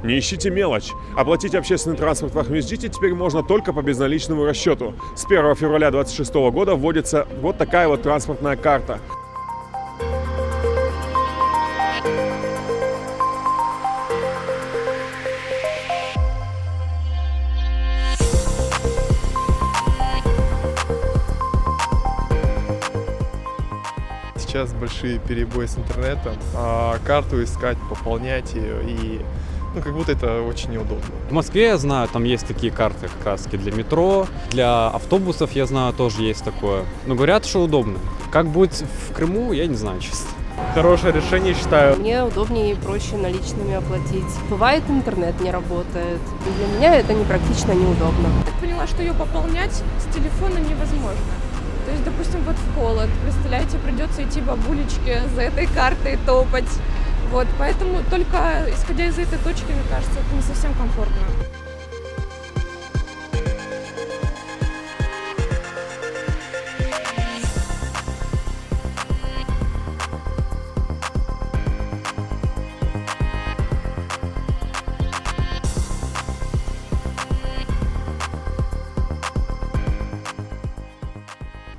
Не ищите мелочь. Оплатить общественный транспорт в Ахмездите теперь можно только по безналичному расчету. С 1 февраля 2026 года вводится вот такая вот транспортная карта. Сейчас большие перебои с интернетом, а карту искать, пополнять ее, и как будто это очень неудобно. В Москве, я знаю, там есть такие карты как раз для метро, для автобусов, я знаю, тоже есть такое. Но говорят, что удобно. Как будет в Крыму, я не знаю, честно. Хорошее решение, считаю. Мне удобнее и проще наличными оплатить. Бывает, интернет не работает. Для меня это непрактично, неудобно. Так поняла, что ее пополнять с телефона невозможно. То есть, допустим, вот в холод, представляете, придется идти бабулечке за этой картой топать. Вот, поэтому только исходя из этой точки, мне кажется, это не совсем комфортно.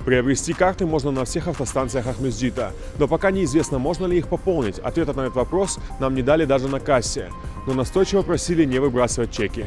Приобрести карты можно на всех автостанциях Ахмездита, но пока неизвестно, можно ли их пополнить. Ответа на этот вопрос нам не дали даже на кассе, но настойчиво просили не выбрасывать чеки.